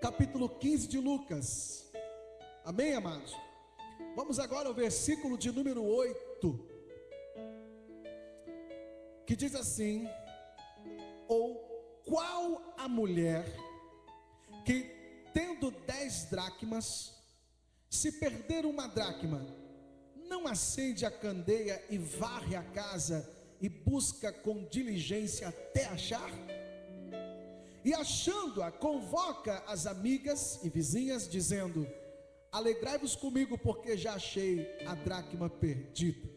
capítulo 15 de Lucas. Amém, amados? Vamos agora ao versículo de número 8, que diz assim: ou qual a mulher que, tendo 10 dracmas, se perder uma dracma, não acende a candeia e varre a casa e busca com diligência até achar? E achando-a, convoca as amigas e vizinhas, dizendo: alegrai-vos comigo, porque já achei a dracma perdida.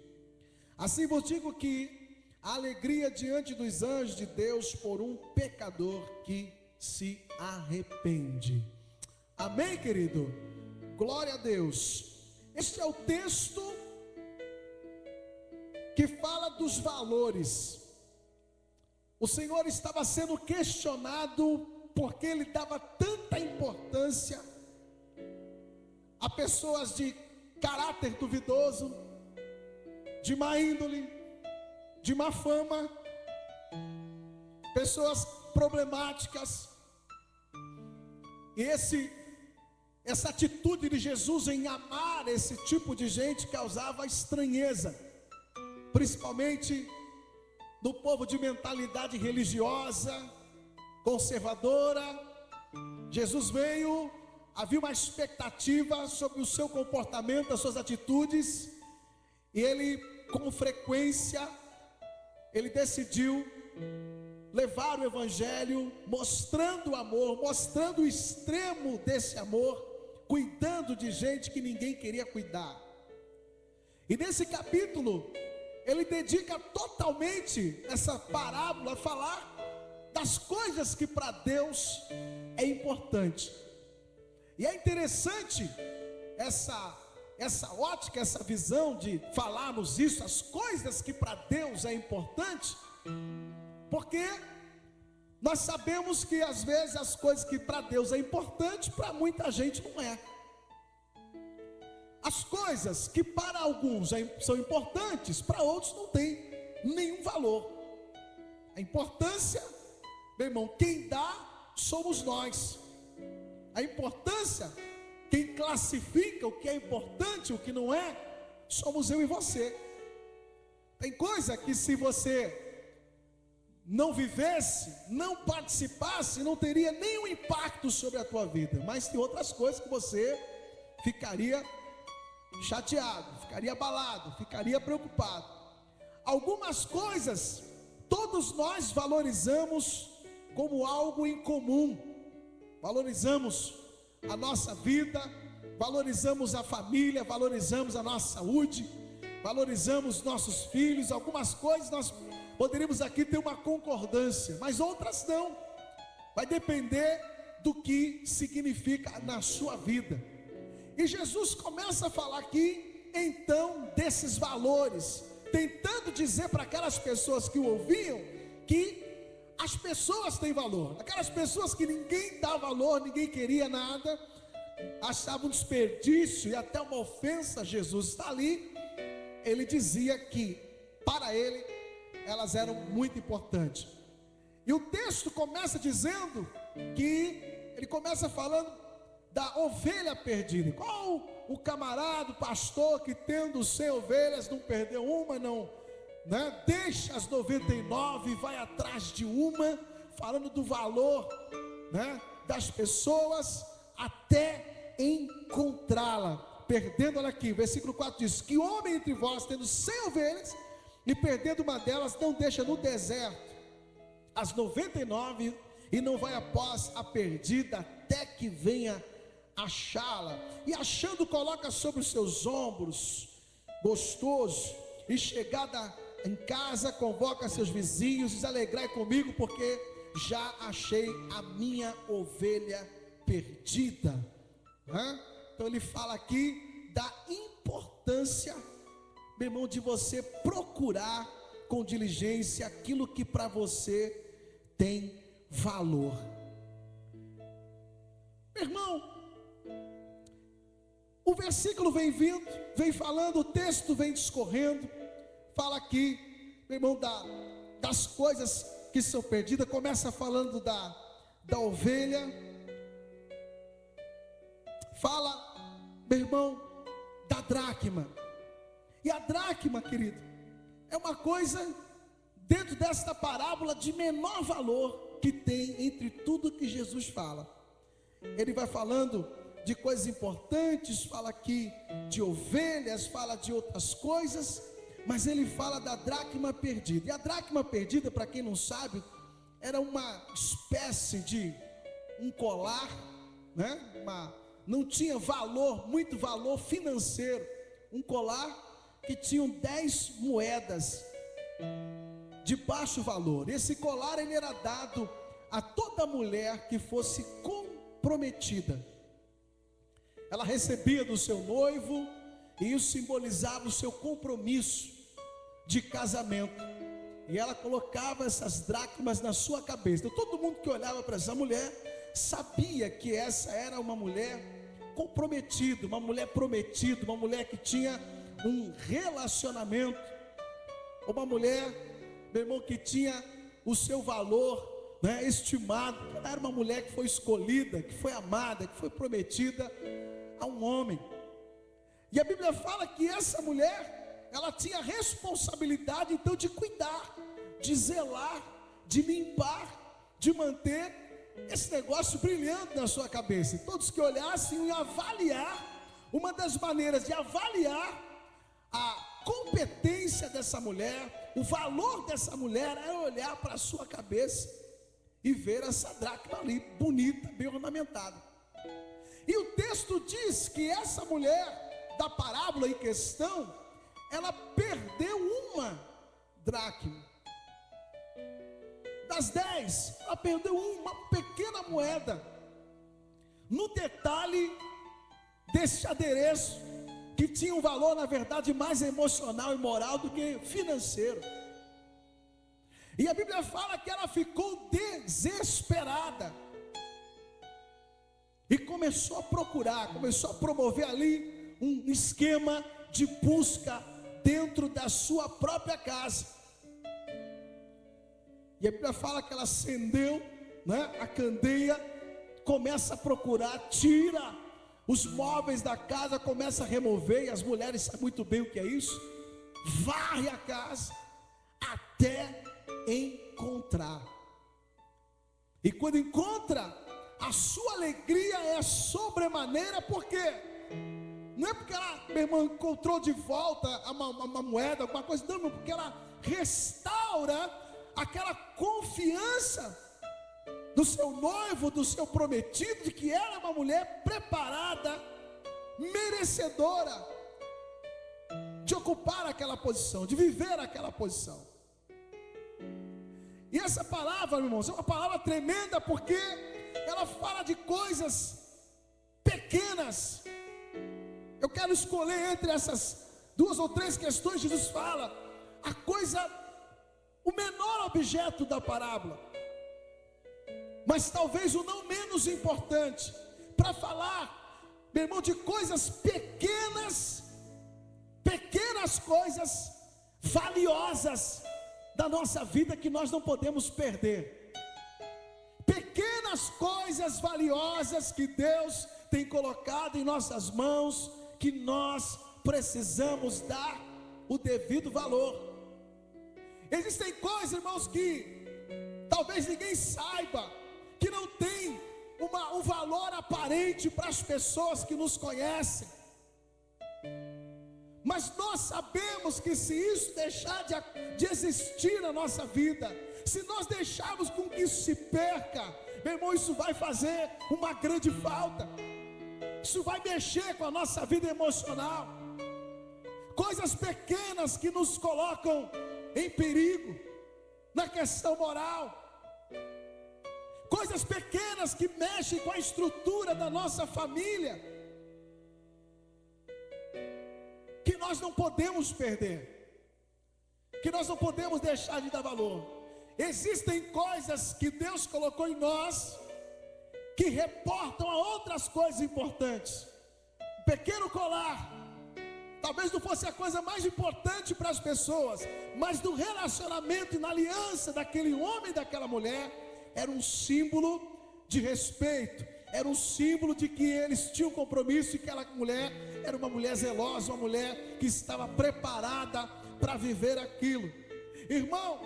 Assim vos digo que a alegria diante dos anjos de Deus por um pecador que se arrepende. Amém, querido? Glória a Deus. Este é o texto que fala dos valores. O Senhor estava sendo questionado porque ele dava tanta importância a pessoas de caráter duvidoso, de má índole, de má fama, pessoas problemáticas. E essa atitude de Jesus em amar esse tipo de gente causava estranheza, principalmente do povo de mentalidade religiosa, conservadora. Jesus veio, havia uma expectativa sobre o seu comportamento, as suas atitudes, e ele, com frequência, ele decidiu levar o evangelho, mostrando o amor, mostrando o extremo desse amor, cuidando de gente que ninguém queria cuidar. E nesse capítulo, ele dedica totalmente essa parábola a falar das coisas que para Deus é importante. E é interessante essa ótica, essa visão de falarmos isso, as coisas que para Deus é importante, porque nós sabemos que às vezes as coisas que para Deus é importante, para muita gente não é. As coisas que para alguns são importantes, para outros não tem nenhum valor. A importância, meu irmão, quem dá somos nós. A importância, quem classifica o que é importante, o que não é, somos eu e você. Tem coisa que se você não vivesse, não participasse, não teria nenhum impacto sobre a tua vida. Mas tem outras coisas que você ficaria chateado, ficaria abalado, ficaria preocupado. Algumas coisas todos nós valorizamos como algo em comum. Valorizamos a nossa vida, valorizamos a família, valorizamos a nossa saúde, valorizamos nossos filhos. Algumas coisas nós poderíamos aqui ter uma concordância, mas outras não. Vai depender do que significa na sua vida. E Jesus começa a falar aqui, então, desses valores, tentando dizer para aquelas pessoas que o ouviam, que as pessoas têm valor. Aquelas pessoas que ninguém dá valor, ninguém queria nada, achavam um desperdício e até uma ofensa. Jesus está ali. Ele dizia que para ele elas eram muito importantes. E o texto começa dizendo que ele começa falando da ovelha perdida. Qual o camarada, o pastor que tendo 100 ovelhas não perdeu uma, não, né? Deixa as 99 e vai atrás de uma, falando do valor, né, das pessoas até encontrá-la, perdendo ela aqui. O versículo 4 diz: que homem entre vós, tendo 100 ovelhas e perdendo uma delas, não deixa no deserto as 99 e não vai após a perdida até que venha achá-la? E achando, coloca sobre os seus ombros, gostoso, e chegada em casa, convoca seus vizinhos, diz: alegrai comigo, porque já achei a minha ovelha perdida. Então ele fala aqui da importância, meu irmão, de você procurar com diligência aquilo que para você tem valor. Meu irmão, o versículo vem vindo, vem falando, o texto vem discorrendo, fala aqui, meu irmão, das coisas que são perdidas. Começa falando da ovelha, fala, meu irmão, da dracma. E a dracma, querido, é uma coisa dentro desta parábola de menor valor que tem entre tudo que Jesus fala. Ele vai falando de coisas importantes, fala aqui de ovelhas, fala de outras coisas, mas ele fala da dracma perdida. E a dracma perdida, para quem não sabe, era uma espécie de um colar, né? Não tinha valor, muito valor financeiro, um colar que tinha 10 moedas de baixo valor. Esse colar ele era dado a toda mulher que fosse comprometida. Ela recebia do seu noivo, e isso simbolizava o seu compromisso de casamento. E ela colocava essas dracmas na sua cabeça. Então todo mundo que olhava para essa mulher sabia que essa era uma mulher comprometida, uma mulher prometida, uma mulher que tinha um relacionamento, uma mulher, meu irmão, que tinha o seu valor, né, estimado. Ela era uma mulher que foi escolhida, que foi amada, que foi prometida a um homem. E a Bíblia fala que essa mulher, ela tinha a responsabilidade então de cuidar, de zelar, de limpar, de manter esse negócio brilhando na sua cabeça. E todos que olhassem iam avaliar. Uma das maneiras de avaliar a competência dessa mulher, o valor dessa mulher, era olhar para a sua cabeça e ver essa dracma ali, bonita, bem ornamentada. E o texto diz que essa mulher da parábola em questão, ela perdeu uma dracma. Das 10, ela perdeu uma pequena moeda. No detalhe desse adereço, que tinha um valor, na verdade, mais emocional e moral do que financeiro. E a Bíblia fala que ela ficou desesperada. E começou a procurar, começou a promover ali um esquema de busca dentro da sua própria casa. E a Bíblia fala que ela acendeu, né, a candeia, começa a procurar, tira os móveis da casa, começa a remover, e as mulheres sabem muito bem o que é isso, varre a casa até encontrar. E quando encontra, a sua alegria é sobremaneira, porque não é porque ela, meu irmão, encontrou de volta uma moeda, alguma coisa, não, porque ela restaura aquela confiança do seu noivo, do seu prometido, de que ela é uma mulher preparada, merecedora de ocupar aquela posição, de viver aquela posição. E essa palavra, meu irmão, é uma palavra tremenda, porque ela fala de coisas pequenas. Eu quero escolher entre essas 2 ou 3 questões. Jesus fala a coisa, o menor objeto da parábola, mas talvez o não menos importante, para falar, meu irmão, de coisas pequenas coisas valiosas da nossa vida, que nós não podemos perder. Pequenas coisas valiosas que Deus tem colocado em nossas mãos, que nós precisamos dar o devido valor. Existem coisas, irmãos, que talvez ninguém saiba, que não tem um valor aparente para as pessoas que nos conhecem, mas nós sabemos que se isso deixar de existir na nossa vida, se nós deixarmos com que isso se perca, meu irmão, isso vai fazer uma grande falta. Isso vai mexer com a nossa vida emocional. Coisas pequenas que nos colocam em perigo na questão moral. Coisas pequenas que mexem com a estrutura da nossa família, que nós não podemos perder, que nós não podemos deixar de dar valor. Existem coisas que Deus colocou em nós, que reportam a outras coisas importantes. Um pequeno colar, talvez não fosse a coisa mais importante para as pessoas, mas no relacionamento e na aliança daquele homem e daquela mulher, era um símbolo de respeito, era um símbolo de que eles tinham compromisso e que aquela mulher era uma mulher zelosa, uma mulher que estava preparada para viver aquilo. Irmão,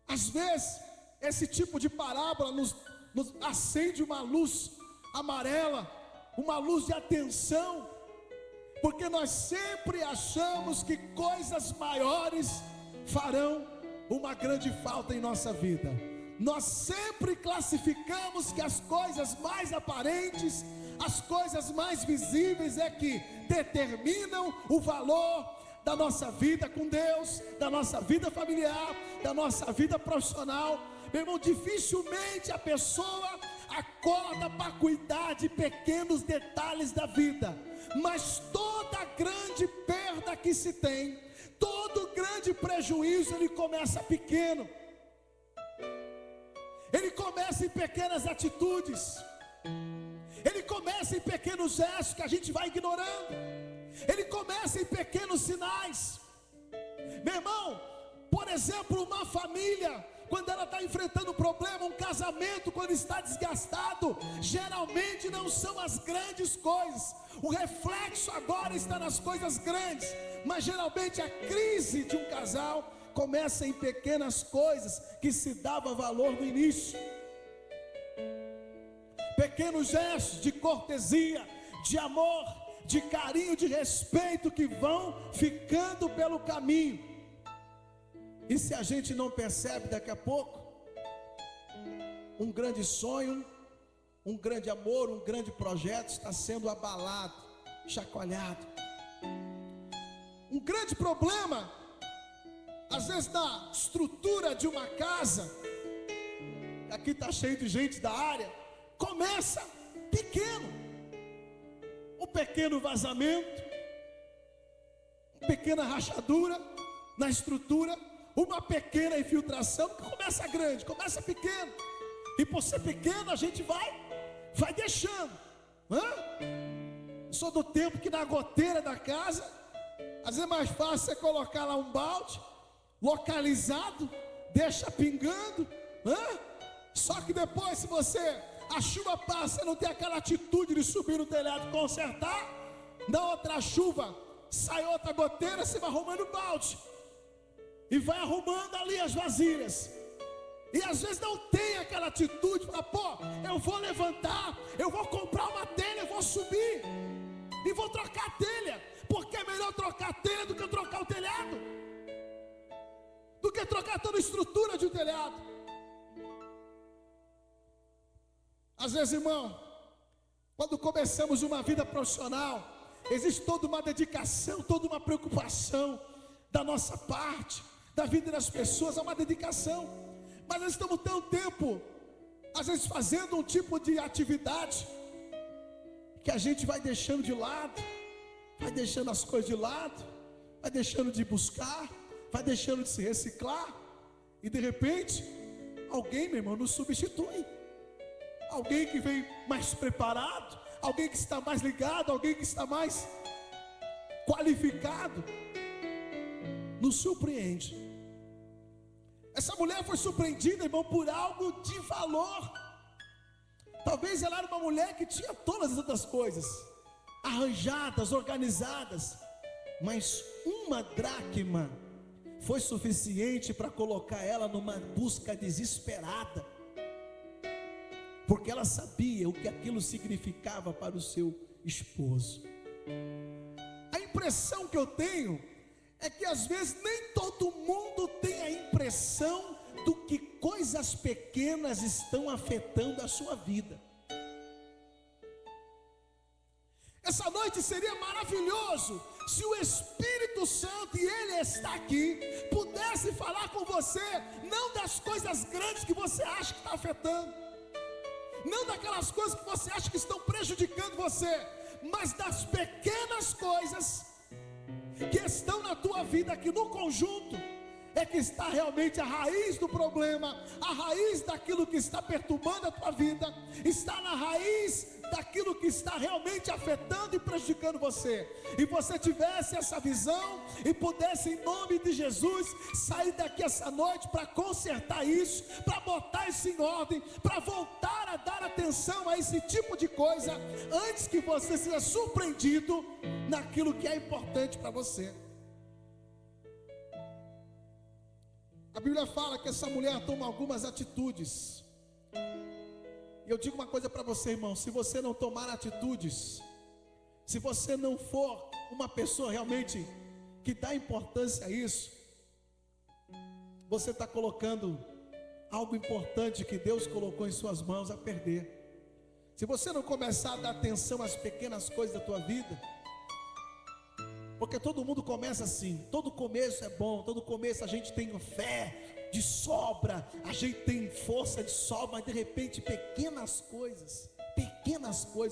às vezes esse tipo de parábola nos acende uma luz amarela, uma luz de atenção, porque nós sempre achamos que coisas maiores farão uma grande falta em nossa vida. Nós sempre classificamos que as coisas mais aparentes, as coisas mais visíveis é que determinam o valor da nossa vida com Deus, da nossa vida familiar, da nossa vida profissional. Meu irmão, dificilmente a pessoa acorda para cuidar de pequenos detalhes da vida, mas toda grande perda que se tem, todo grande prejuízo, ele começa pequeno. Ele começa em pequenas atitudes, ele começa em pequenos gestos que a gente vai ignorando, ele começa em pequenos sinais. Meu irmão, por exemplo, uma família, quando ela está enfrentando um problema, um casamento, quando está desgastado, geralmente não são as grandes coisas. O reflexo agora está nas coisas grandes, mas geralmente a crise de um casal começa em pequenas coisas que se dava valor no início. Pequenos gestos de cortesia, de amor, de carinho, de respeito que vão ficando pelo caminho. E se a gente não percebe, daqui a pouco, um grande sonho, um grande amor, um grande projeto está sendo abalado, chacoalhado. Um grande problema, às vezes na estrutura de uma casa, aqui está cheio de gente da área, começa pequeno, um pequeno vazamento, uma pequena rachadura na estrutura, uma pequena infiltração, que começa grande, começa pequeno, e por ser pequeno a gente vai deixando. Sou do tempo que na goteira da casa, às vezes é mais fácil você colocar lá um balde localizado, deixa pingando, só que depois, se a chuva passa, você não tem aquela atitude de subir no telhado e consertar, na outra chuva sai outra goteira, você vai arrumando o balde e vai arrumando ali as vasilhas, e às vezes não tem aquela atitude, fala, eu vou levantar, eu vou comprar uma telha, eu vou subir e vou trocar a telha, porque é melhor trocar a telha do que trocar o telhado, do que trocar toda a estrutura de um telhado. Às vezes, irmão, quando começamos uma vida profissional, existe toda uma dedicação, toda uma preocupação da nossa parte, da vida das pessoas, é uma dedicação, mas nós estamos tão tempo, às vezes fazendo um tipo de atividade, que a gente vai deixando de lado, vai deixando as coisas de lado, vai deixando de buscar, vai deixando de se reciclar, e de repente, alguém, meu irmão, nos substitui, alguém que vem mais preparado, alguém que está mais ligado, alguém que está mais qualificado, nos surpreende. Essa mulher foi surpreendida, irmão, por algo de valor. Talvez ela era uma mulher que tinha todas as outras coisas arranjadas, organizadas, mas uma dracma foi suficiente para colocar ela numa busca desesperada, porque ela sabia o que aquilo significava para o seu esposo. A impressão que eu tenho é que às vezes nem todo mundo tem a impressão do que coisas pequenas estão afetando a sua vida. Essa noite seria maravilhoso se o Espírito Santo, e Ele está aqui, pudesse falar com você, não das coisas grandes que você acha que está afetando, não daquelas coisas que você acha que estão prejudicando você, mas das pequenas coisas que estão na tua vida, que no conjunto é que está realmente a raiz do problema, a raiz daquilo que está perturbando a tua vida, está na raiz daquilo que está realmente afetando e prejudicando você, e você tivesse essa visão e pudesse, em nome de Jesus, sair daqui essa noite para consertar isso, para botar isso em ordem, para voltar a dar atenção a esse tipo de coisa, antes que você seja surpreendido naquilo que é importante para você. A Bíblia fala que essa mulher toma algumas atitudes. E eu digo uma coisa para você, irmão: se você não tomar atitudes, se você não for uma pessoa realmente que dá importância a isso, você está colocando algo importante que Deus colocou em suas mãos a perder. Se você não começar a dar atenção às pequenas coisas da tua vida, porque todo mundo começa assim, todo começo é bom, todo começo a gente tem fé de sobra, a gente tem força de sobra, mas de repente pequenas coisas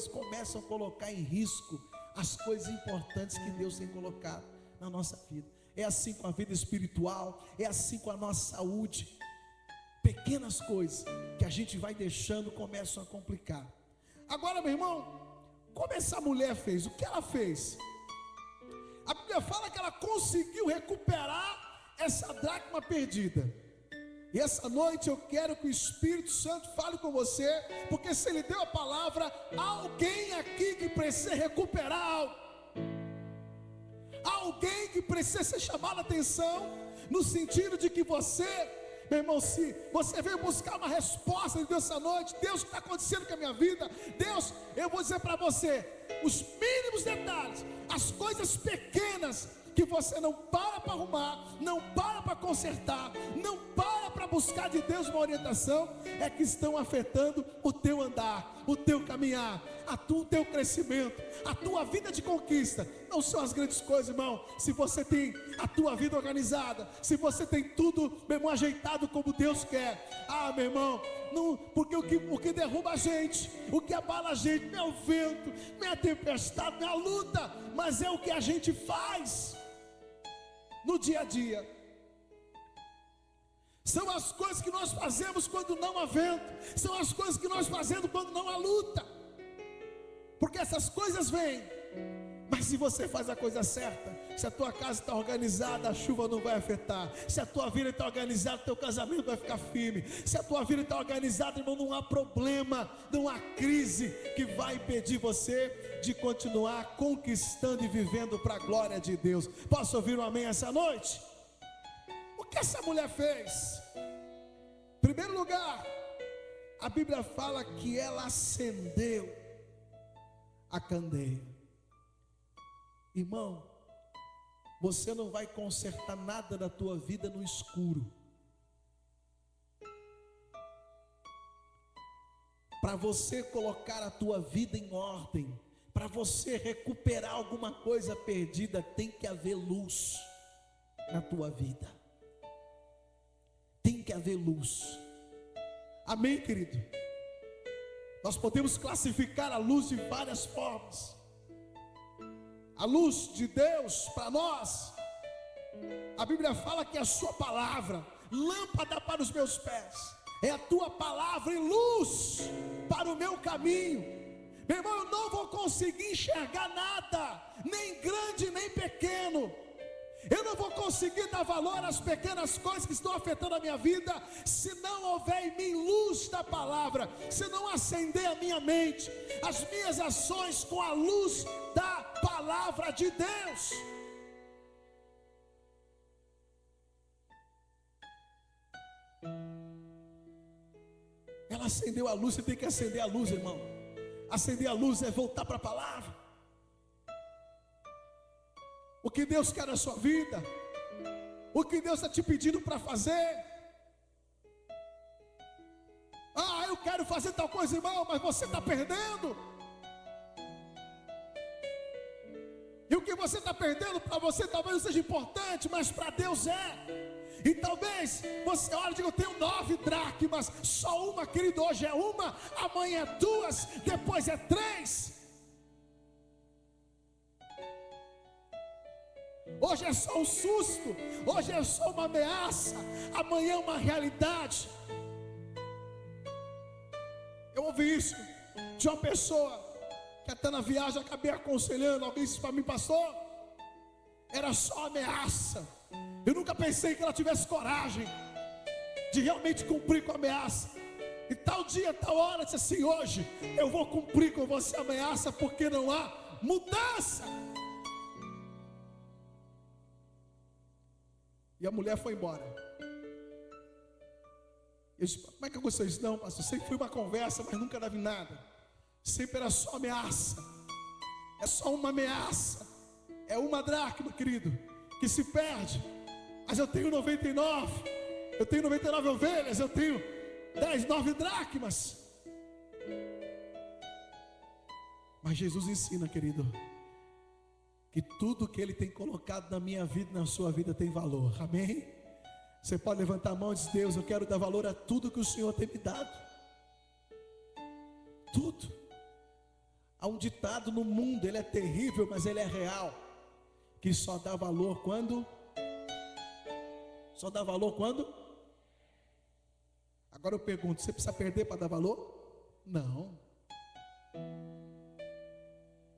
começam a colocar em risco as coisas importantes que Deus tem colocado na nossa vida. É assim com a vida espiritual, é assim com a nossa saúde. Pequenas coisas que a gente vai deixando começam a complicar. Agora, meu irmão, como essa mulher fez? O que ela fez? A Bíblia fala que ela conseguiu recuperar essa dracma perdida. E essa noite eu quero que o Espírito Santo fale com você, porque se Ele deu a palavra, há alguém aqui que precisa recuperar algo. Há alguém que precisa ser chamado a atenção, no sentido de que você, meu irmão, se você veio buscar uma resposta de Deus essa noite, Deus, o que está acontecendo com a minha vida? Deus, eu vou dizer para você, os mínimos detalhes, as coisas pequenas que você não para arrumar, não para consertar, não para buscar de Deus uma orientação, é que estão afetando o teu andar, o teu caminhar, o teu crescimento, a tua vida de conquista. Não são as grandes coisas, irmão. Se você tem a tua vida organizada, se você tem tudo, meu irmão, ajeitado como Deus quer, meu irmão, não, porque o que derruba a gente, o que abala a gente, não é o vento, não é a tempestade, não é a luta, mas é o que a gente faz no dia a dia. São as coisas que nós fazemos quando não há vento, são as coisas que nós fazemos quando não há luta, porque essas coisas vêm. Mas se você faz a coisa certa, se a tua casa está organizada, a chuva não vai afetar. Se a tua vida está organizada, teu casamento vai ficar firme. Se a tua vida está organizada, irmão, não há problema, não há crise que vai impedir você de continuar conquistando e vivendo para a glória de Deus. Posso ouvir um amém essa noite? O que essa mulher fez? Em primeiro lugar, a Bíblia fala que ela acendeu a candeia. Irmão, você não vai consertar nada da tua vida no escuro. Para você colocar a tua vida em ordem, para você recuperar alguma coisa perdida, tem que haver luz na tua vida. Tem que haver luz. Amém, querido? Nós podemos classificar a luz de várias formas. A luz de Deus para nós, a Bíblia fala que é a sua palavra, lâmpada para os meus pés, é a tua palavra e luz para o meu caminho. Meu irmão, eu não vou conseguir enxergar nada, nem grande nem pequeno. Eu não vou conseguir dar valor às pequenas coisas que estão afetando a minha vida, se não houver em mim luz da palavra, se não acender a minha mente, as minhas ações com a luz da palavra de Deus. Ela acendeu a luz. Você tem que acender a luz, irmão. Acender a luz é voltar para a palavra. O que Deus quer na sua vida, o que Deus está te pedindo para fazer. Eu quero fazer tal coisa, irmão, mas você está perdendo. E o que você está perdendo para você talvez não seja importante, mas para Deus é. E talvez você olhe e diga: eu tenho 9 dracmas, só uma, querido, hoje é uma, amanhã é 2, depois é 3. Hoje é só um susto, hoje é só uma ameaça, amanhã é uma realidade. Eu ouvi isso de uma pessoa que até na viagem acabei aconselhando. Alguém disse para mim: pastor, era só ameaça. Eu nunca pensei que ela tivesse coragem de realmente cumprir com a ameaça. E tal dia, tal hora, disse assim: hoje eu vou cumprir com você a ameaça, porque não há mudança. E a mulher foi embora. Eu disse: como é que aconteceu isso? Não, pastor, sempre foi uma conversa, mas nunca dava em nada. Sempre era só ameaça. É só uma ameaça. É uma dracma, querido, que se perde. Mas eu tenho 99. Eu tenho 99 ovelhas. Eu tenho 9 dracmas. Mas Jesus ensina, querido, que tudo que Ele tem colocado na minha vida e na sua vida tem valor. Amém? Você pode levantar a mão e dizer: Deus, eu quero dar valor a tudo que o Senhor tem me dado. Tudo. Há um ditado no mundo, ele é terrível, mas ele é real, que só dá valor quando? Só dá valor quando? Agora eu pergunto: você precisa perder para dar valor? Não.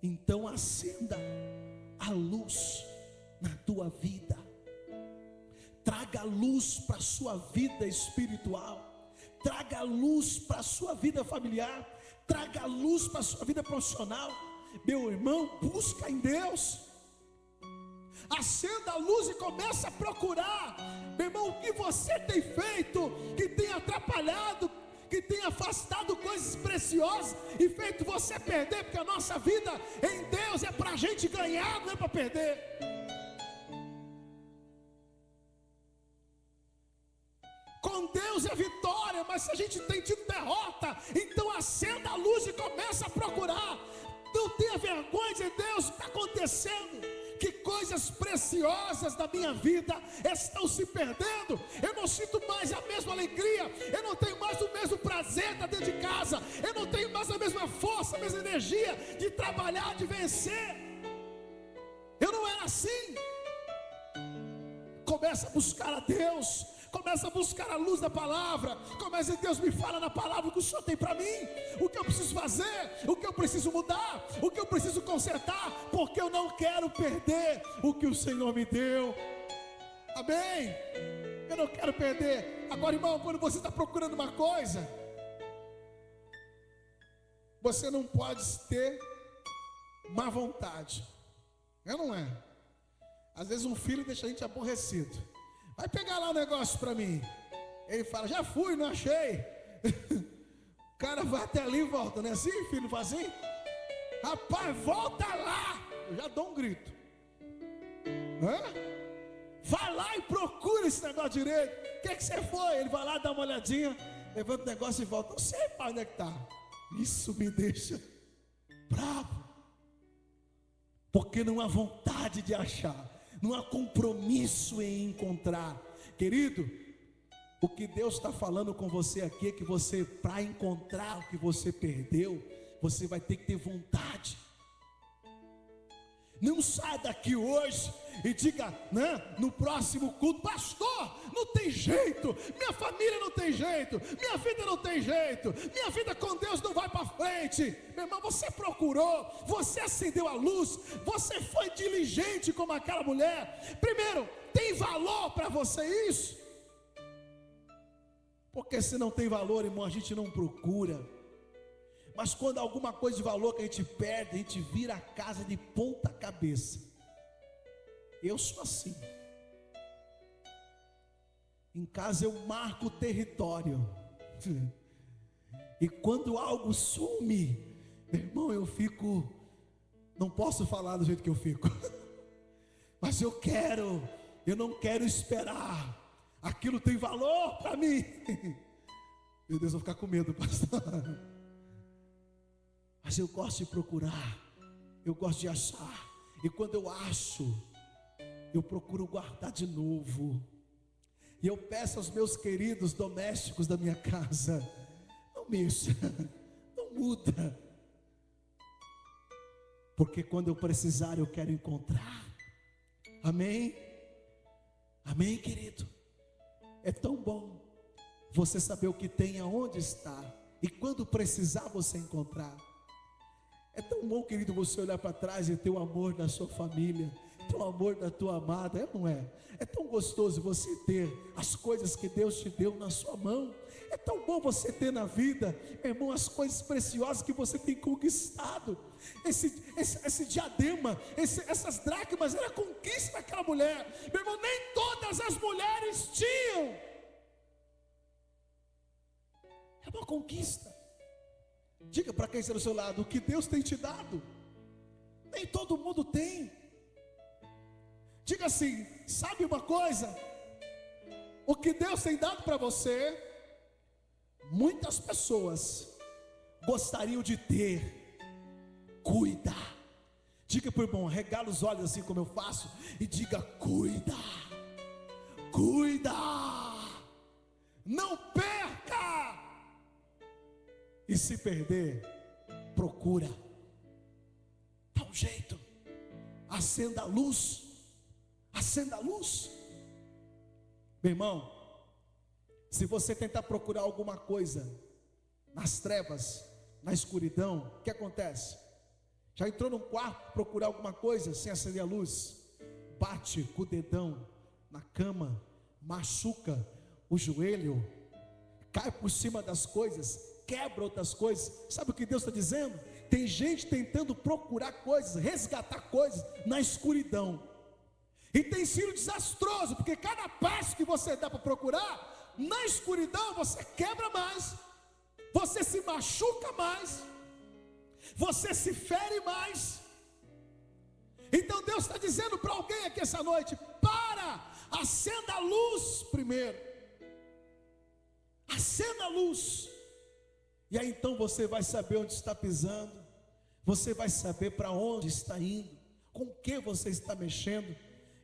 Então acenda a luz na tua vida. Traga luz para a sua vida espiritual. Traga luz para a sua vida familiar. Traga luz para a sua vida profissional. Meu irmão, busca em Deus. Acenda a luz e começa a procurar. Meu irmão, o que você tem feito que tem atrapalhado, que tem afastado coisas preciosas e feito você perder? Porque a nossa vida em Deus é para a gente ganhar, não é para perder. Com Deus é vitória, mas se a gente tem tido derrota, então acenda a luz e começa a procurar. Não tenha vergonha de Deus, o que está acontecendo? Que coisas preciosas da minha vida estão se perdendo. Eu não sinto mais a mesma alegria, eu não tenho mais o mesmo prazer de estar dentro de casa, eu não tenho mais a mesma força, a mesma energia de trabalhar, de vencer. Eu não era assim. Começa a buscar a Deus. Começa a buscar a luz da palavra. Começa a Deus, me fala na palavra o que o Senhor tem para mim, o que eu preciso fazer, o que eu preciso mudar, o que eu preciso consertar, porque eu não quero perder o que o Senhor me deu. Amém? Eu não quero perder. Agora, irmão, quando você está procurando uma coisa, você não pode ter má vontade. É ou não é? Às vezes um filho deixa a gente aborrecido. Vai pegar lá o negócio para mim. Ele fala: já fui, não achei. O cara vai até ali e volta, não é assim, filho? Faz assim? Rapaz, volta lá. Eu já dou um grito. Vai lá e procura esse negócio direito. O que você foi? Ele vai lá, dá uma olhadinha, levanta o negócio e volta. Não sei, pai, onde é que está. Isso me deixa bravo, porque não há vontade de achar, não há compromisso em encontrar. Querido, o que Deus está falando com você aqui é que você, para encontrar o que você perdeu, você vai ter que ter vontade. Não sai daqui hoje e diga, né, no próximo culto: pastor, não tem jeito, minha família não tem jeito, minha vida não tem jeito, minha vida com Deus não vai para frente. Meu irmão, você procurou, você acendeu a luz, você foi diligente como aquela mulher. Primeiro, tem valor para você isso? Porque se não tem valor, irmão, a gente não procura. Mas quando alguma coisa de valor que a gente perde, a gente vira a casa de ponta cabeça. Eu sou assim. Em casa eu marco o território. E quando algo some, meu irmão, eu fico, não posso falar do jeito que eu fico. Mas eu não quero esperar. Aquilo tem valor para mim. Meu Deus, eu vou ficar com medo, pastor. Mas eu gosto de procurar, eu gosto de achar. E quando eu acho, eu procuro guardar de novo. E eu peço aos meus queridos domésticos da minha casa: não mexa, não muda. Porque quando eu precisar, eu quero encontrar. Amém? Amém, querido? É tão bom você saber o que tem, aonde está, e quando precisar você encontrar. É tão bom, querido, você olhar para trás e ter o amor da sua família, ter o amor da tua amada, é ou não é? É tão gostoso você ter as coisas que Deus te deu na sua mão. É tão bom você ter na vida, meu irmão, as coisas preciosas que você tem conquistado. Esse diadema, essas dracmas, era conquista daquela mulher. Meu irmão, nem todas as mulheres tinham. É uma conquista. Diga para quem está do seu lado: o que Deus tem te dado, nem todo mundo tem. Diga assim: sabe uma coisa? O que Deus tem dado para você, muitas pessoas gostariam de ter. Cuida. Diga para o irmão, regala os olhos assim como eu faço, e diga: cuida, cuida, não perca. E se perder, procura, dá um jeito, acenda a luz, acenda a luz. Meu irmão, se você tentar procurar alguma coisa nas trevas, na escuridão, o que acontece? Já entrou num quarto procurar alguma coisa sem acender a luz? Bate com o dedão na cama, machuca o joelho, cai por cima das coisas, quebra outras coisas. Sabe o que Deus está dizendo? Tem gente tentando procurar coisas, resgatar coisas na escuridão, e tem sido desastroso, porque cada passo que você dá para procurar na escuridão, você quebra mais, você se machuca mais, você se fere mais. Então Deus está dizendo para alguém aqui essa noite: acenda a luz primeiro, acenda a luz, e aí então você vai saber onde está pisando, você vai saber para onde está indo, com o que você está mexendo,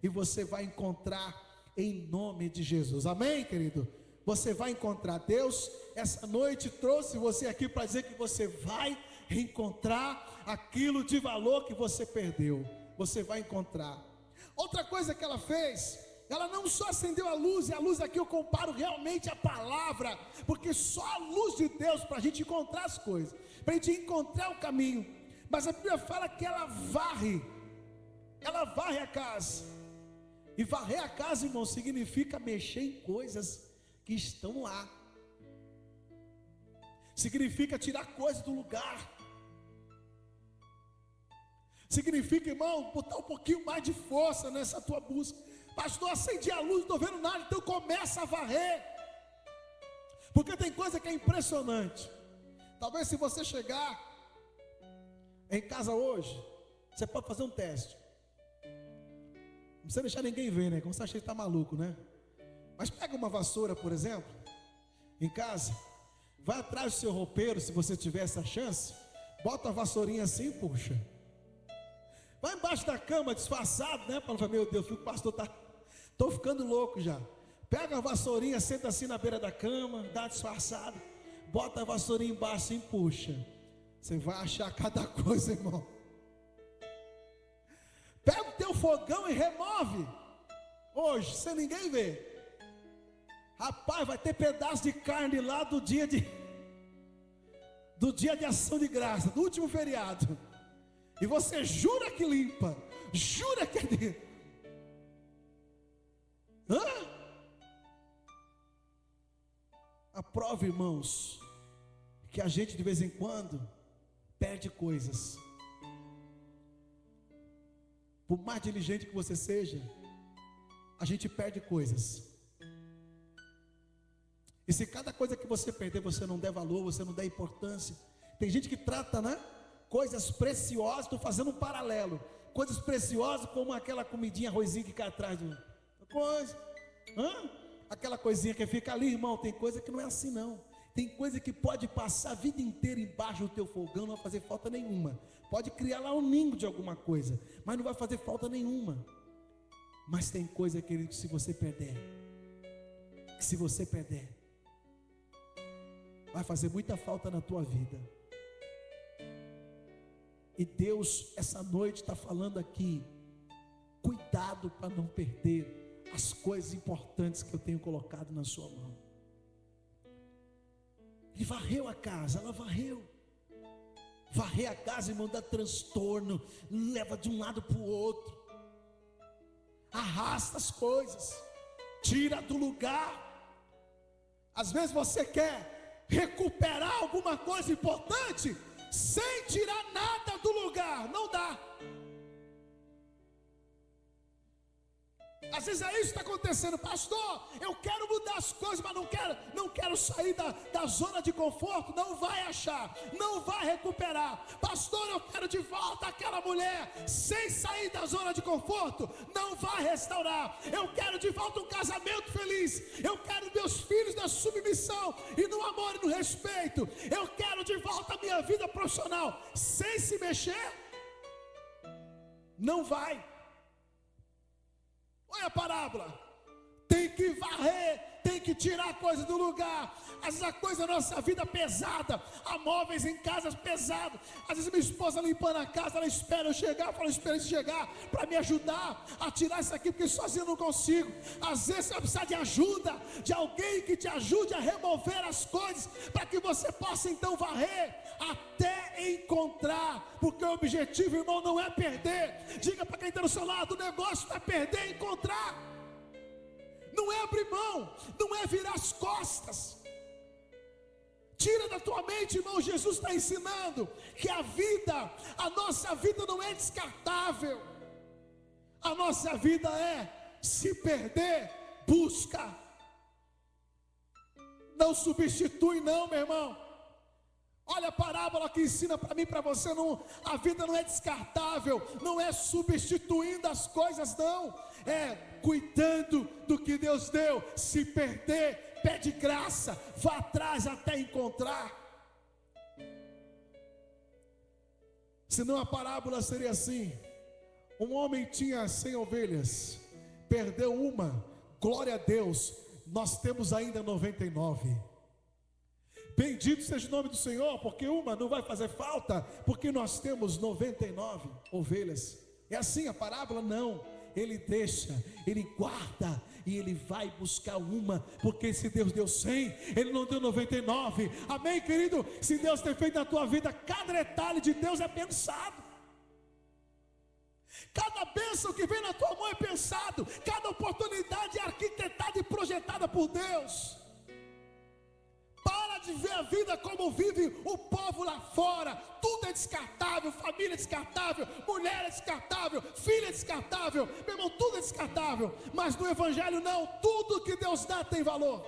e você vai encontrar em nome de Jesus. Amém, querido? Você vai encontrar. Deus essa noite trouxe você aqui para dizer que você vai encontrar aquilo de valor que você perdeu. Você vai encontrar. Outra coisa que ela fez, ela não só acendeu a luz, e a luz aqui eu comparo realmente a palavra, porque só a luz de Deus para a gente encontrar as coisas, para a gente encontrar o caminho. Mas a Bíblia fala que ela varre a casa. E varrer a casa, irmão, significa mexer em coisas que estão lá, significa tirar coisas do lugar, significa, irmão, botar um pouquinho mais de força nessa tua busca. Pastor, acendi a luz, não estou vendo nada, então começa a varrer, porque tem coisa que é impressionante. Talvez se você chegar em casa hoje, você pode fazer um teste. Não precisa deixar ninguém ver, né? Como você acha que está maluco, né? Mas pega uma vassoura, por exemplo, em casa, vai atrás do seu roupeiro, se você tiver essa chance, bota a vassourinha assim e puxa. Vai embaixo da cama, disfarçado, né? Para não falar: meu Deus, o pastor está... Estou ficando louco já. Pega a vassourinha, senta assim na beira da cama, dá uma disfarçada, bota a vassourinha embaixo e puxa. Você vai achar cada coisa, irmão. Pega o teu fogão e remove hoje, sem ninguém ver. Rapaz, vai ter pedaço de carne lá do dia de ação de graça, do último feriado. E você jura que limpa, jura que é aprove, irmãos, que a gente de vez em quando perde coisas. Por mais diligente que você seja, a gente perde coisas. E se cada coisa que você perder, você não der valor, você não der importância. Tem gente que trata, né, coisas preciosas. Estou fazendo um paralelo. Coisas preciosas como aquela comidinha, arrozinho que cai atrás do coisa. Aquela coisinha que fica ali, irmão. Tem coisa que não é assim não. Tem coisa que pode passar a vida inteira embaixo do teu fogão, não vai fazer falta nenhuma. Pode criar lá um ninho de alguma coisa, mas não vai fazer falta nenhuma. Mas tem coisa, querido, que se você perder, vai fazer muita falta na tua vida. E Deus essa noite está falando aqui: cuidado cuidado para não perder as coisas importantes que eu tenho colocado na sua mão. Ele varreu a casa, ela varreu. Varrer a casa, irmão, dá transtorno, leva de um lado para o outro, arrasta as coisas, tira do lugar. Às vezes você quer recuperar alguma coisa importante sem tirar nada do lugar, não dá. Às vezes é isso que está acontecendo, pastor. Eu quero mudar as coisas, mas não quero sair da zona de conforto. Não vai achar, não vai recuperar. Pastor, eu quero de volta aquela mulher, sem sair da zona de conforto, não vai restaurar. Eu quero de volta um casamento feliz. Eu quero meus filhos na submissão e no amor e no respeito. Eu quero de volta a minha vida profissional, sem se mexer, não vai. Olha a parábola. Tem que varrer, tem que tirar a coisa do lugar. Às vezes a coisa da nossa vida é pesada. Há móveis em casa pesados. Às vezes minha esposa limpando a casa, ela espera eu chegar. Eu falo, espera ele chegar para me ajudar a tirar isso aqui, porque sozinho eu não consigo. Às vezes você vai precisar de ajuda, de alguém que te ajude a remover as coisas, para que você possa então varrer até encontrar. Porque o objetivo, irmão, não é perder. Diga para quem está do seu lado, o negócio não é perder, é encontrar. Não é abrir mão, não é virar as costas. Tira da tua mente, irmão, Jesus está ensinando que a nossa vida não é descartável. A nossa vida é, se perder, busca. Não substitui não, meu irmão. Olha a parábola que ensina para mim e para você, a vida não é descartável, não é substituindo as coisas não, é cuidando do que Deus deu. Se perder, pede graça, vá atrás até encontrar. Senão a parábola seria assim: um homem tinha 100 ovelhas, perdeu uma, glória a Deus, nós temos ainda 99. Bendito seja o nome do Senhor, porque uma não vai fazer falta, porque nós temos 99 ovelhas. É assim a parábola? Não, ele deixa, ele guarda e ele vai buscar uma, porque se Deus deu 100, ele não deu 99. Amém, querido? Se Deus tem feito na tua vida, cada detalhe de Deus é pensado. Cada bênção que vem na tua mão é pensado, cada oportunidade é arquitetada e projetada por Deus. Para de ver a vida como vive o povo lá fora. Tudo é descartável, família é descartável, mulher é descartável, filho é descartável, meu irmão, tudo é descartável. Mas no Evangelho não, tudo que Deus dá tem valor.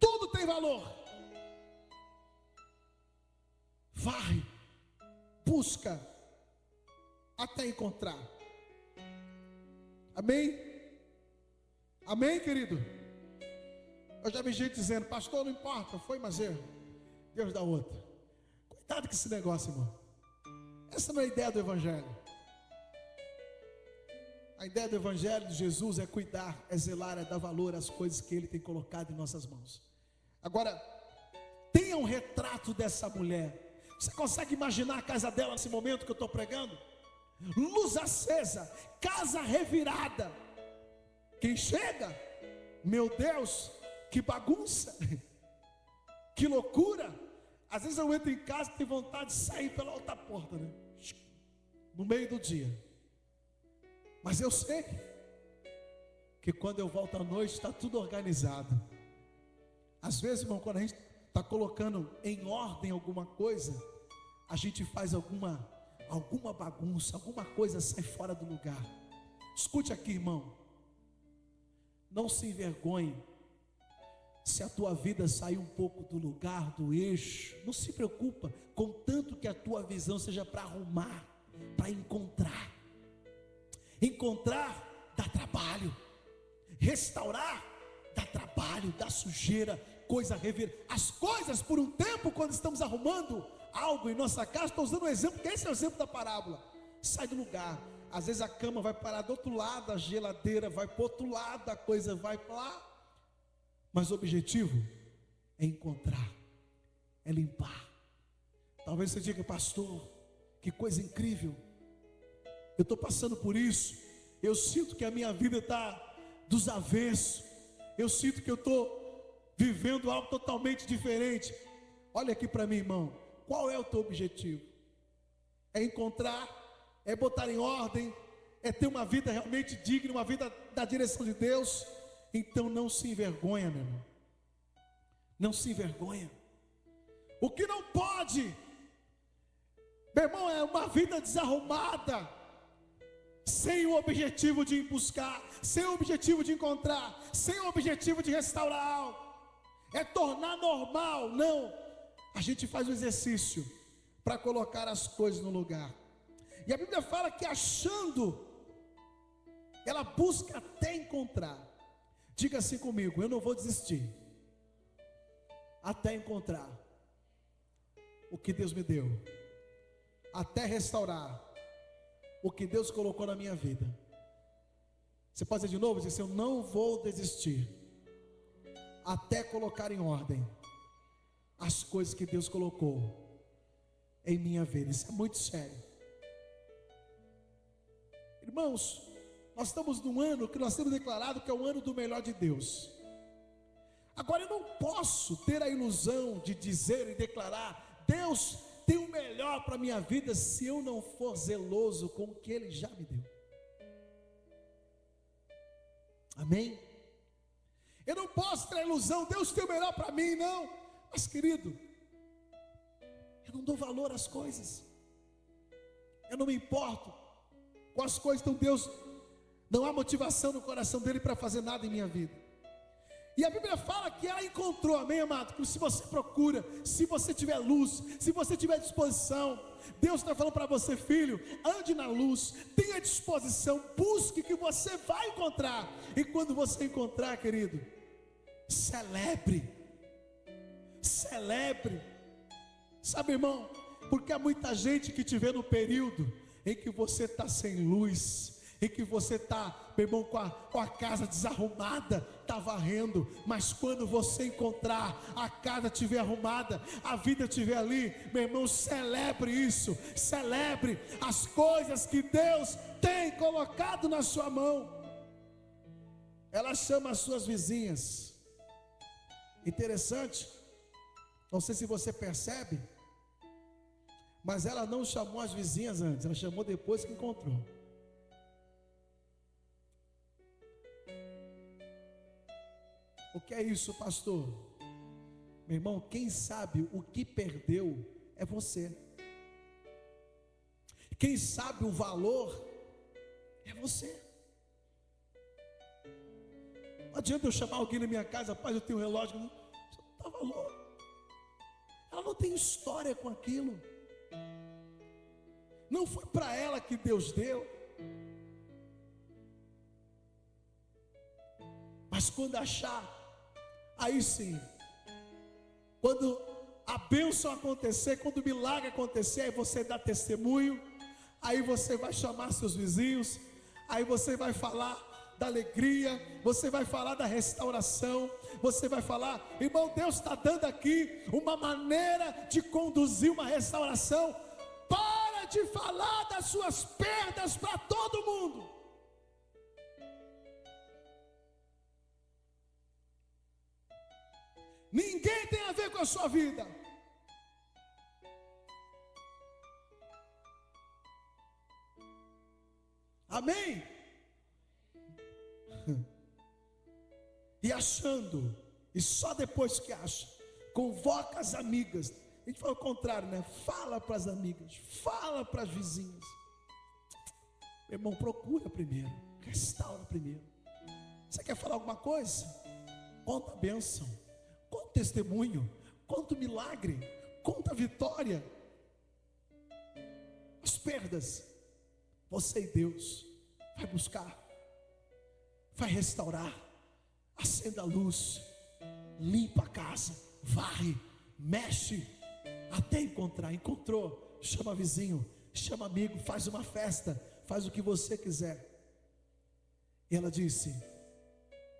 Tudo tem valor. Vai, busca até encontrar. Amém? Amém, querido? Eu já vi gente dizendo, pastor, não importa, foi, mas Deus dá outra. Cuidado com esse negócio, irmão. Essa não é a ideia do Evangelho. A ideia do Evangelho de Jesus é cuidar, é zelar, é dar valor às coisas que Ele tem colocado em nossas mãos. Agora, tenha um retrato dessa mulher. Você consegue imaginar a casa dela nesse momento que eu estou pregando? Luz acesa, casa revirada. Quem chega, meu Deus, que bagunça, que loucura. Às vezes eu entro em casa e tenho vontade de sair pela outra porta, né? No meio do dia. Mas eu sei que quando eu volto à noite está tudo organizado. Às vezes, irmão, quando a gente está colocando em ordem alguma coisa, a gente faz alguma bagunça, alguma coisa sai fora do lugar. Escute aqui, irmão, não se envergonhe se a tua vida sair um pouco do lugar, do eixo. Não se preocupa, contanto que a tua visão seja para arrumar, para encontrar. Encontrar dá trabalho, restaurar dá trabalho, dá sujeira, coisa revira. As coisas por um tempo, quando estamos arrumando algo em nossa casa, estou usando um exemplo, porque esse é o exemplo da parábola, sai do lugar. Às vezes a cama vai parar do outro lado, a geladeira vai para o outro lado, a coisa vai para lá. Mas o objetivo é encontrar, é limpar. Talvez você diga, pastor, que coisa incrível. eu estou passando por isso, eu sinto que a minha vida está dos avessos, eu sinto que eu estou vivendo algo totalmente diferente. Olha aqui para mim, irmão, qual é o teu objetivo? É encontrar, é botar em ordem, é ter uma vida realmente digna, uma vida da direção de Deus? Então não se envergonha, meu irmão, não se envergonha. O que não pode, meu irmão, é uma vida desarrumada, sem o objetivo de buscar, sem o objetivo de encontrar, sem o objetivo de restaurar algo. É tornar normal. Não, a gente faz o exercício para colocar as coisas no lugar. E a Bíblia fala que achando, ela busca até encontrar. Diga assim comigo: eu não vou desistir até encontrar o que Deus me deu, até restaurar o que Deus colocou na minha vida. Você pode dizer de novo? Dizer assim: eu não vou desistir até colocar em ordem as coisas que Deus colocou em minha vida. Isso é muito sério, irmãos. Nós estamos num ano que nós temos declarado que é o ano do melhor de Deus. Agora, eu não posso ter a ilusão de dizer e declarar: Deus tem o melhor para a minha vida, se eu não for zeloso com o que Ele já me deu. Amém? Eu não posso ter a ilusão: Deus tem o melhor para mim, não. Mas, querido, eu não dou valor às coisas, eu não me importo com as coisas. Então Deus, não há motivação no coração dele para fazer nada em minha vida. E a Bíblia fala que ela encontrou, amém, amado? Que se você procura, se você tiver luz, se você tiver disposição, Deus está falando para você: filho, ande na luz, tenha disposição, busque, que você vai encontrar. E quando você encontrar, querido, celebre, celebre. Sabe, irmão, porque há muita gente que te vê no período em que você está sem luz, em que você está, meu irmão, com a casa desarrumada, está varrendo. Mas quando você encontrar, a casa estiver arrumada, a vida estiver ali, meu irmão, celebre isso, celebre as coisas que Deus tem colocado na sua mão. Ela chama as suas vizinhas. Interessante, não sei se você percebe, mas ela não chamou as vizinhas antes, ela chamou depois que encontrou. O que é isso, pastor? Meu irmão, quem sabe o que perdeu é você. Quem sabe o valor é você. Não adianta eu chamar alguém na minha casa: pai, eu tenho um relógio. Não dá valor. Ela não tem história com aquilo. Não foi para ela que Deus deu. Mas quando achar, aí sim, quando a bênção acontecer, quando o milagre acontecer, aí você dá testemunho, aí você vai chamar seus vizinhos, aí você vai falar da alegria, você vai falar da restauração, você vai falar: irmão, Deus está dando aqui uma maneira de conduzir uma restauração. Para de falar das suas perdas para todo mundo. Ninguém tem a ver com a sua vida. Amém? E achando, e só depois que acha, convoca as amigas. A gente fala o contrário, né? Fala para as amigas, fala para as vizinhas. Meu irmão, procura primeiro, restaura primeiro. Você quer falar alguma coisa? Conta a bênção, conta o testemunho, conta o milagre, conta a vitória. As perdas, você e Deus vai buscar, vai restaurar. Acenda a luz, limpa a casa, varre, mexe, até encontrar. Encontrou, chama vizinho, chama amigo, faz uma festa, faz o que você quiser. E ela disse: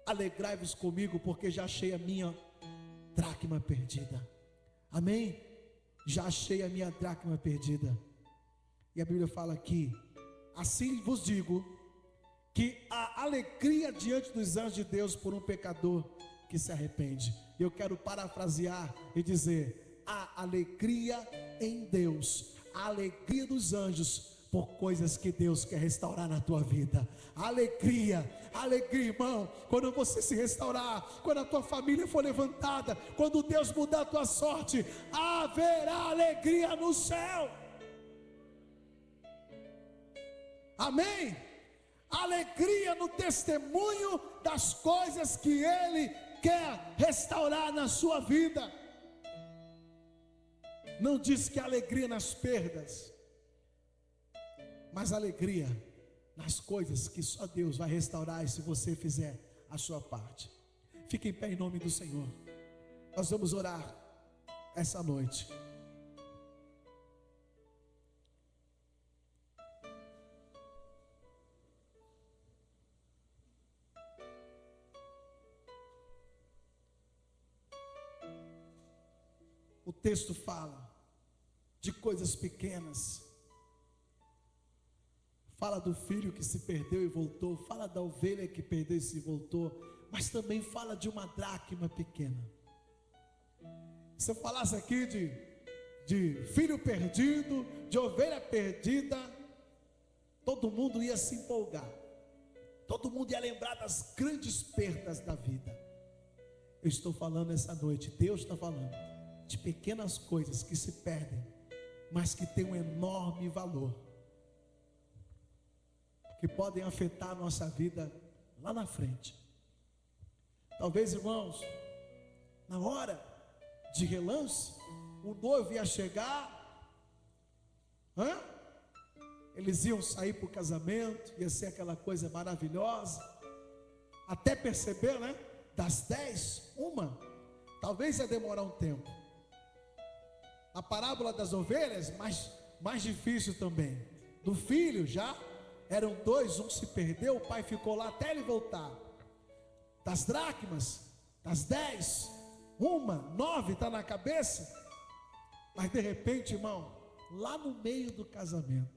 alegrai-vos comigo, porque já achei a minha dracma perdida. Amém? Já achei a minha dracma perdida. E a Bíblia fala aqui Assim vos digo, que há alegria diante dos anjos de Deus por um pecador que se arrepende. Eu quero parafrasear e dizer: há alegria em Deus, a alegria dos anjos por coisas que Deus quer restaurar na tua vida. Alegria, alegria, irmão, quando você se restaurar, quando a tua família for levantada, quando Deus mudar a tua sorte, haverá alegria no céu. Amém? Alegria no testemunho das coisas que Ele quer restaurar na sua vida. Não diz que alegria nas perdas, mas alegria nas coisas que só Deus vai restaurar, e se você fizer a sua parte. Fique em pé em nome do Senhor. Nós vamos orar essa noite. O texto fala de coisas pequenas. Fala do filho que se perdeu e voltou. Fala da ovelha que perdeu e se voltou. Mas também fala de uma dracma pequena. Se eu falasse aqui de filho perdido, de ovelha perdida, todo mundo ia se empolgar. Todo mundo ia lembrar das grandes perdas da vida. Eu estou falando essa noite, Deus está falando de pequenas coisas que se perdem, mas que têm um enorme valor, que podem afetar a nossa vida lá na frente. Talvez, irmãos, na hora de relance, o noivo ia chegar, eles iam sair para o casamento, ia ser aquela coisa maravilhosa, até perceber, né? Das 10, uma, talvez ia demorar um tempo. A parábola das ovelhas, mais difícil também. Do filho já eram 2, um se perdeu, o pai ficou lá até ele voltar. Das dracmas, das 10, uma, 9 está na cabeça. Mas de repente, irmão, lá no meio do casamento,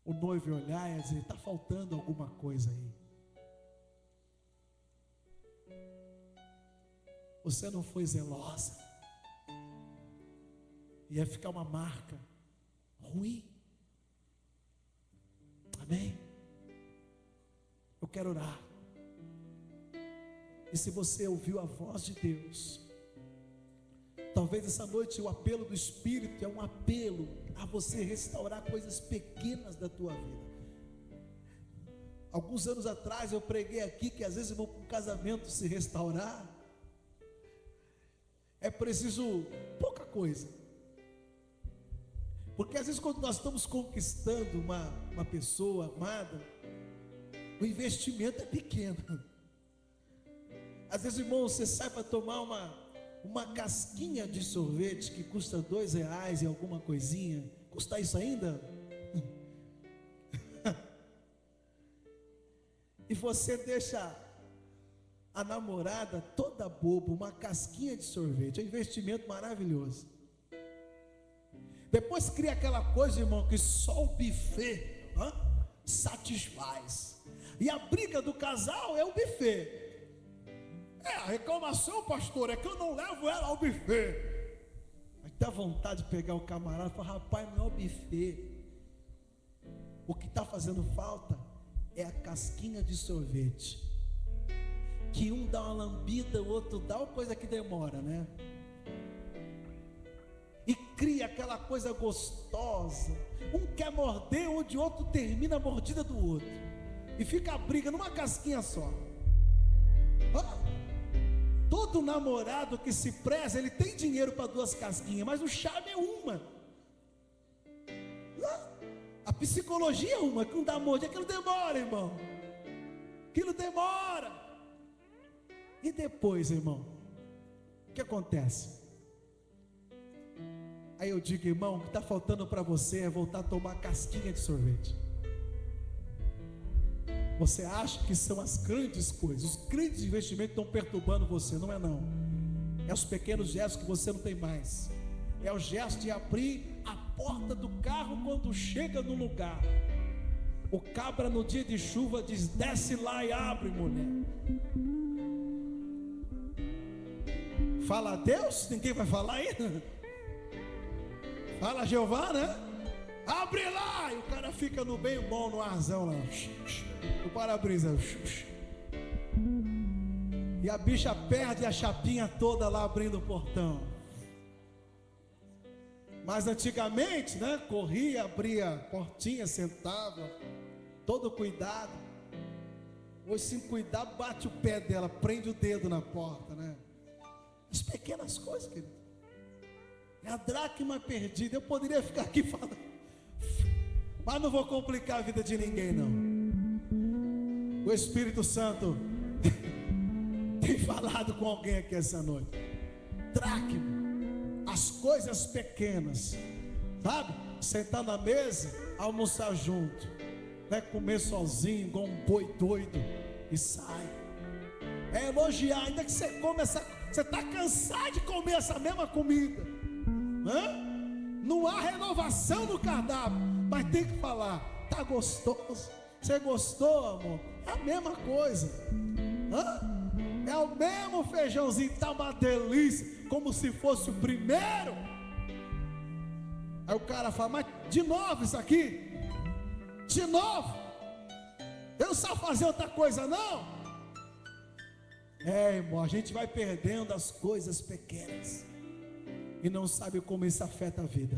o noivo ia olhar e ia dizer: está faltando alguma coisa aí. Você não foi zelosa. Ia ficar uma marca ruim. Amém? Eu quero orar. E se você ouviu a voz de Deus, talvez essa noite o apelo do Espírito é um apelo a você restaurar coisas pequenas da tua vida. Alguns anos atrás eu preguei aqui que às vezes, um casamento se restaurar é preciso pouca coisa. Porque às vezes quando nós estamos conquistando uma pessoa amada, o investimento é pequeno. Às vezes, irmão, você sai para tomar uma casquinha de sorvete que custa R$2 e alguma coisinha. Custa isso ainda? E você deixa a namorada toda boba, uma casquinha de sorvete. É um investimento maravilhoso. Depois cria aquela coisa, irmão, que só o buffet satisfaz. E a briga do casal é o buffet. A reclamação, pastor, é que eu não levo ela ao buffet. Aí dá vontade de pegar o camarada e falar: rapaz, não é o buffet. O que está fazendo falta é a casquinha de sorvete. Que um dá uma lambida, o outro dá uma coisa que demora, né? E cria aquela coisa gostosa. Um quer morder onde o outro termina a mordida do outro. E fica a briga numa casquinha só. Todo namorado que se preza, ele tem dinheiro para 2 casquinhas, mas o charme é uma. A psicologia é uma, que não dá mordida. Aquilo demora, irmão. Aquilo demora. E depois, irmão, o que acontece? Aí eu digo: irmão, o que está faltando para você é voltar a tomar casquinha de sorvete. Você acha que são as grandes coisas, os grandes investimentos que estão perturbando você? Não é não. É os pequenos gestos que você não tem mais. É o gesto de abrir a porta do carro quando chega no lugar. O cabra no dia de chuva diz: desce lá e abre, mulher. Fala a Deus? Ninguém vai falar ainda? Fala a Jeová, né? Abre lá! E o cara fica no bem bom, no arzão lá. O para-brisa. E a bicha perde a chapinha toda lá abrindo o portão. Mas antigamente, né? Corria, abria a portinha, sentava, todo cuidado. Hoje, sem cuidar, bate o pé dela, prende o dedo na porta, né? As pequenas coisas, querido. É a dracma perdida. Eu poderia ficar aqui falando, mas não vou complicar a vida de ninguém, não. O Espírito Santo tem falado com alguém aqui essa noite. Dracma, as coisas pequenas, sabe? Sentar na mesa, almoçar junto, não é comer sozinho, igual um boi doido e sai. É elogiar, ainda que você come essa, você está cansado de comer essa mesma comida. Não há renovação no cardápio, mas tem que falar: tá gostoso? Você gostou, amor? É a mesma coisa. É o mesmo feijãozinho, tá uma delícia, como se fosse o primeiro. Aí o cara fala: mas de novo isso aqui? De novo? Eu não sei fazer outra coisa não? Irmão, a gente vai perdendo as coisas pequenas e não sabe como isso afeta a vida.